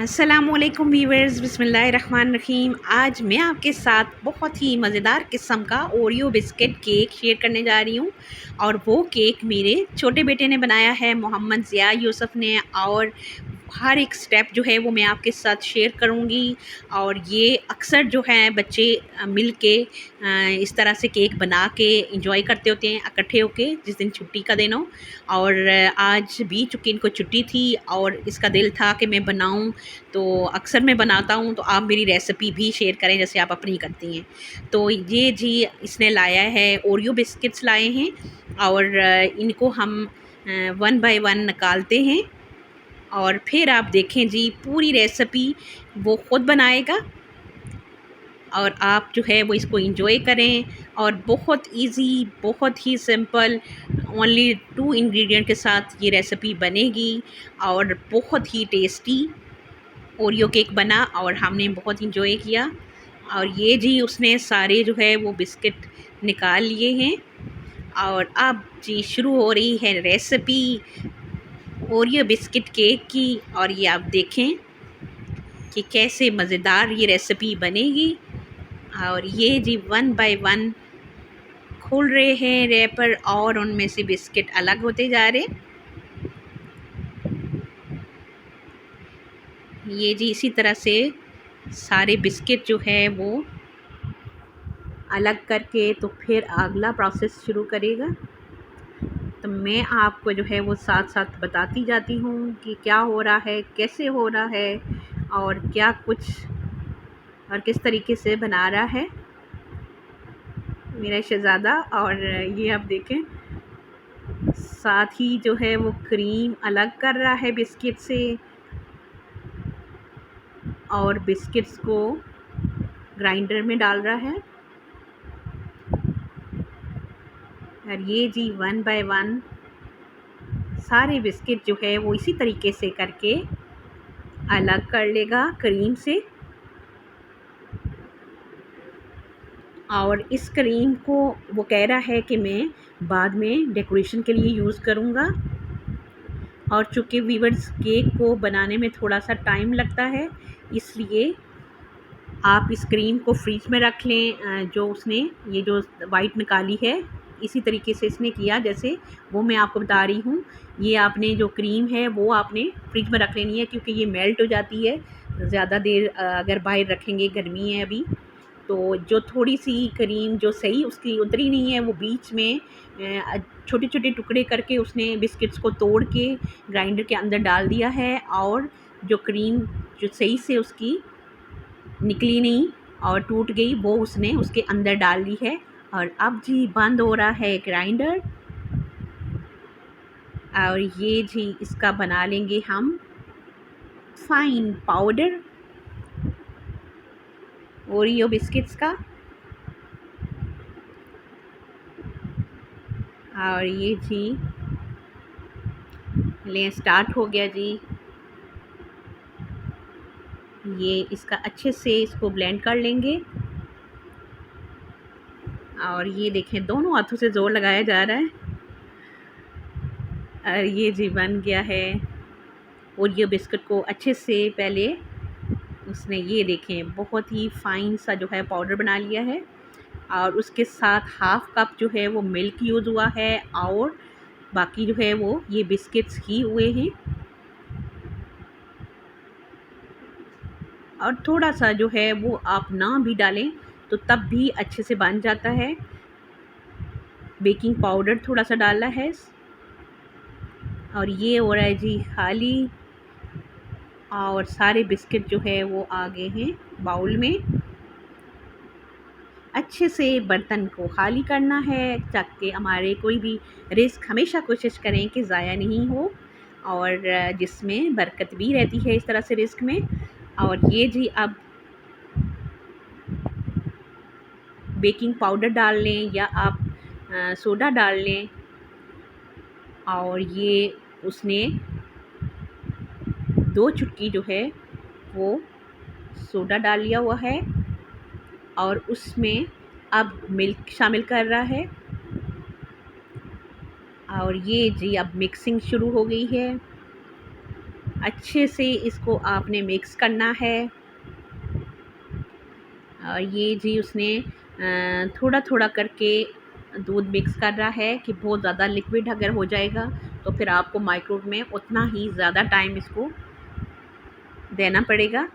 अस्सलामुअलैकुम व्यूअर्स, बिस्मिल्लाहिर्रहमानिर्रहीम। आज मैं आपके साथ बहुत ही मज़ेदार किस्म का ओरियो बिस्किट केक शेयर करने जा रही हूँ। और वो केक मेरे छोटे बेटे ने बनाया है, मोहम्मद ज़िया यूसुफ़ ने। और हर एक स्टेप जो है वो मैं आपके साथ शेयर करूँगी। और ये अक्सर जो है बच्चे मिल के इस तरह से केक बना के इंजॉय करते होते हैं इकट्ठे होके, जिस दिन छुट्टी का दिन हो। और आज भी चूँकि इनको छुट्टी थी और इसका दिल था कि मैं बनाऊँ, तो अक्सर मैं बनाता हूँ, तो आप मेरी रेसिपी भी शेयर करें जैसे आप अपनी करती हैं। तो ये जी इसने लाया है, ओरियो बिस्किट्स लाए हैं। और इनको हम वन बाय वन निकालते हैं। और फिर आप देखें जी पूरी रेसिपी वो ख़ुद बनाएगा और आप जो है वो इसको एंजॉय करें। और बहुत इजी, बहुत ही सिंपल, ओनली 2 इंग्रेडिएंट के साथ ये रेसिपी बनेगी। और बहुत ही टेस्टी ओरियो केक बना और हमने बहुत इंजॉय किया। और ये जी उसने सारे जो है वो बिस्किट निकाल लिए हैं। और अब जी शुरू हो रही है रेसिपी ओरियो बिस्किट केक की। और ये आप देखें कि कैसे मज़ेदार ये रेसिपी बनेगी। और ये जी वन बाय वन खुल रहे हैं रैपर और उनमें से बिस्किट अलग होते जा रहे। ये जी इसी तरह से सारे बिस्किट जो है वो अलग करके तो फिर अगला प्रोसेस शुरू करेगा। तो मैं आपको जो है वो साथ साथ बताती जाती हूँ कि क्या हो रहा है, कैसे हो रहा है और क्या कुछ और किस तरीके से बना रहा है मेरा शहज़ादा। और ये आप देखें साथ ही जो है वो क्रीम अलग कर रहा है बिस्किट से और बिस्किट्स को ग्राइंडर में डाल रहा है। और ये जी वन बाय वन सारे बिस्किट जो है वो इसी तरीके से करके अलग कर लेगा क्रीम से। और इस क्रीम को वो कह रहा है कि मैं बाद में डेकोरेशन के लिए यूज़ करूँगा। और चूँकि वीवर्स केक को बनाने में थोड़ा सा टाइम लगता है, इसलिए आप इस क्रीम को फ्रीज में रख लें। जो उसने ये जो वाइट निकाली है इसी तरीके से इसने किया जैसे वो मैं आपको बता रही हूँ। ये आपने जो क्रीम है वो आपने फ्रिज में रख लेनी है, क्योंकि ये मेल्ट हो जाती है ज़्यादा देर अगर बाहर रखेंगे, गर्मी है अभी। तो जो थोड़ी सी क्रीम जो सही उसकी उतरी नहीं है, वो बीच में छोटे छोटे टुकड़े करके उसने बिस्किट्स को तोड़ के ग्राइंडर के अंदर डाल दिया है। और जो क्रीम जो सही से उसकी निकली नहीं और टूट गई, वो उसने उसके अंदर डाल दी है। और अब जी बंद हो रहा है ग्राइंडर। और ये जी इसका बना लेंगे हम फाइन पाउडर ओरियो बिस्किट्स का। और ये जी ले स्टार्ट हो गया जी। ये इसका अच्छे से इसको ब्लेंड कर लेंगे। और ये देखें दोनों हाथों से ज़ोर लगाया जा रहा है। और ये जी बन गया है। और ये बिस्किट को अच्छे से पहले उसने ये देखें बहुत ही फाइन सा जो है पाउडर बना लिया है। और उसके साथ हाफ कप जो है वो मिल्क यूज़ हुआ है और बाकी जो है वो ये बिस्किट्स ही हुए हैं। और थोड़ा सा जो है वो आप ना भी डालें तो तब भी अच्छे से बन जाता है। बेकिंग पाउडर थोड़ा सा डाला है। और ये हो रहा है जी खाली। और सारे बिस्किट जो है वो आ गए हैं बाउल में। अच्छे से बर्तन को खाली करना है ताकि हमारे कोई भी रिस्क, हमेशा कोशिश करें कि ज़ाया नहीं हो और जिसमें बरकत भी रहती है इस तरह से रिस्क में। और ये जी अब बेकिंग पाउडर डाल लें या आप सोडा डाल लें। और ये उसने 2 चुटकी जो है वो सोडा डाल लिया हुआ है और उसमें अब मिल्क शामिल कर रहा है। और ये जी अब मिक्सिंग शुरू हो गई है। अच्छे से इसको आपने मिक्स करना है। ये जी उसने थोड़ा थोड़ा करके दूध मिक्स कर रहा है कि बहुत ज़्यादा लिक्विड अगर हो जाएगा तो फिर आपको माइक्रोवेव में उतना ही ज़्यादा टाइम इसको देना पड़ेगा,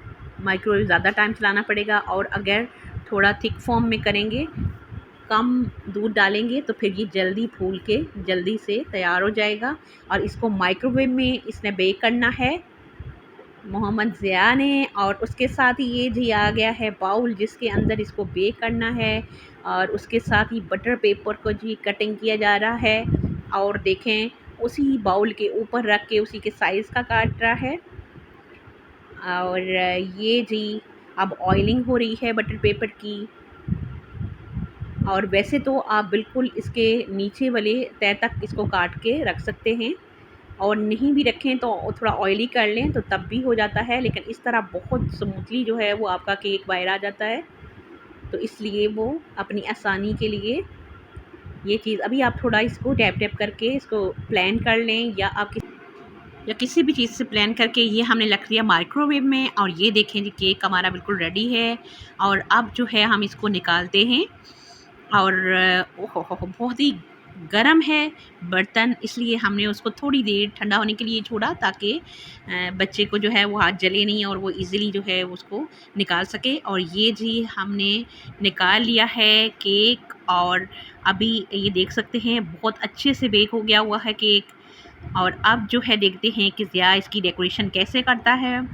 माइक्रोवेव ज़्यादा टाइम चलाना पड़ेगा। और अगर थोड़ा थिक फॉर्म में करेंगे, कम दूध डालेंगे, तो फिर ये जल्दी फूल के जल्दी से तैयार हो जाएगा। और इसको माइक्रोवेव में इसने बेक करना है मोहम्मद ज़िया ने। और उसके साथ ही ये जी आ गया है बाउल जिसके अंदर इसको बेक करना है। और उसके साथ ही बटर पेपर को जी कटिंग किया जा रहा है। और देखें उसी बाउल के ऊपर रख के उसी के साइज़ का काट रहा है। और ये जी अब ऑयलिंग हो रही है बटर पेपर की। और वैसे तो आप बिल्कुल इसके नीचे वाले तह तक इसको काट के रख सकते हैं, और नहीं भी रखें तो थोड़ा ऑयली कर लें तो तब भी हो जाता है। लेकिन इस तरह बहुत स्मूथली जो है वो आपका केक बाहर आ जाता है। तो इसलिए वो अपनी आसानी के लिए ये चीज़ अभी आप थोड़ा इसको टैप टैप करके इसको प्लान कर लें, या किसी भी चीज़ से प्लान करके ये हमने रख दिया माइक्रोवेव में। और ये देखें जी केक हमारा बिल्कुल रेडी है। और अब जो है हम इसको निकालते हैं। और ओहो हो बहुत ही गर्म है बर्तन, इसलिए हमने उसको थोड़ी देर ठंडा होने के लिए छोड़ा ताकि बच्चे को जो है वो हाथ जले नहीं और वो इजीली जो है उसको निकाल सके। और ये जी हमने निकाल लिया है केक। और अभी ये देख सकते हैं बहुत अच्छे से बेक हो गया हुआ है केक। और अब जो है देखते हैं कि ज़िया इसकी डेकोरेशन कैसे करता है,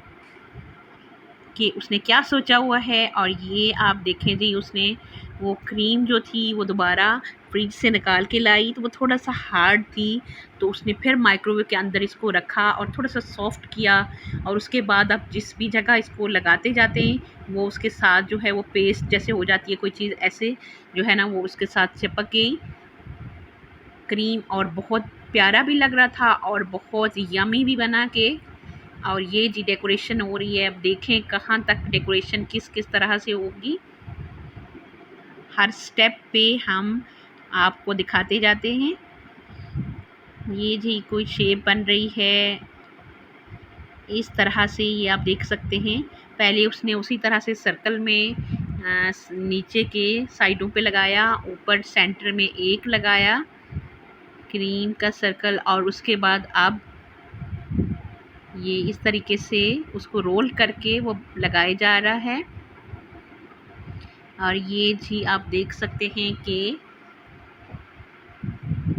कि उसने क्या सोचा हुआ है। और ये आप देखें जी उसने वो क्रीम जो थी वो दोबारा फ्रिज से निकाल के लाई, तो वो थोड़ा सा हार्ड थी, तो उसने फिर माइक्रोवेव के अंदर इसको रखा और थोड़ा सा सॉफ्ट किया। और उसके बाद आप जिस भी जगह इसको लगाते जाते हैं वो उसके साथ जो है वो पेस्ट जैसे हो जाती है कोई चीज़, ऐसे जो है ना वो उसके साथ चिपक गई क्रीम। और बहुत प्यारा भी लग रहा था और बहुत यमी भी बना के। और ये जी डेकोरेशन हो रही है, अब देखें कहाँ तक डेकोरेशन किस किस तरह से होगी। हर स्टेप पे हम आपको दिखाते जाते हैं। ये जी कोई शेप बन रही है इस तरह से, ये आप देख सकते हैं। पहले उसने उसी तरह से सर्कल में नीचे के साइडों पे लगाया, ऊपर सेंटर में एक लगाया क्रीम का सर्कल। और उसके बाद अब ये इस तरीके से उसको रोल करके वो लगाया जा रहा है। और ये जी आप देख सकते हैं कि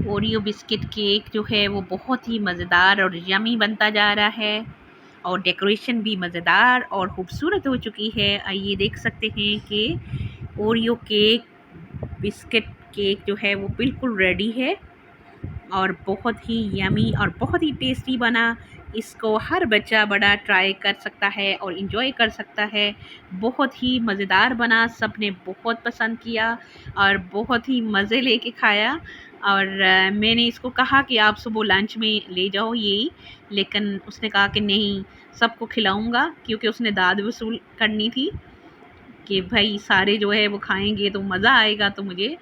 ओरियो बिस्किट केक जो है वो बहुत ही मज़ेदार और यमी बनता जा रहा है। और डेकोरेशन भी मज़ेदार और ख़ूबसूरत हो चुकी है। ये देख सकते हैं कि ओरियो केक बिस्किट केक जो है वो बिल्कुल रेडी है और बहुत ही यमी और बहुत ही टेस्टी बना। इसको हर बच्चा बड़ा ट्राई कर सकता है और इन्जॉय कर सकता है। बहुत ही मज़ेदार बना, सब ने बहुत पसंद किया और बहुत ही मज़े लेके खाया। और मैंने इसको कहा कि आप सुबह लंच में ले जाओ यही, लेकिन उसने कहा कि नहीं, सबको खिलाऊंगा, क्योंकि उसने दाद वसूल करनी थी कि भाई सारे जो है वो खाएंगे तो मज़ा आएगा, तो मुझे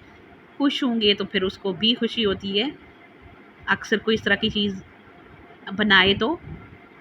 खुश होंगे तो फिर उसको भी खुशी होती है। अक्सर कोई इस तरह की चीज़ बनाए तो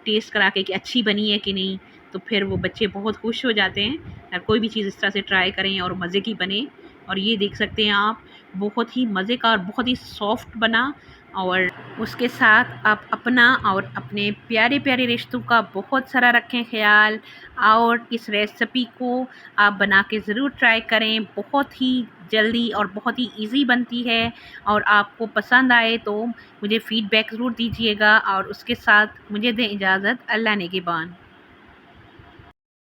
टेस्ट करा के कि अच्छी बनी है कि नहीं, तो फिर वो बच्चे बहुत खुश हो जाते हैं। और कोई भी चीज़ इस तरह से ट्राई करें और मज़े की बने। और ये देख सकते हैं आप, बहुत ही मज़े का और बहुत ही सॉफ्ट बना। और उसके साथ आप अपना और अपने प्यारे प्यारे रिश्तों का बहुत सारा रखें ख्याल। और इस रेसिपी को आप बना के ज़रूर ट्राई करें, बहुत ही जल्दी और बहुत ही इजी बनती है। और आपको पसंद आए तो मुझे फ़ीडबैक ज़रूर दीजिएगा। और उसके साथ मुझे दें इजाज़त, अल्लाह नेगेबान।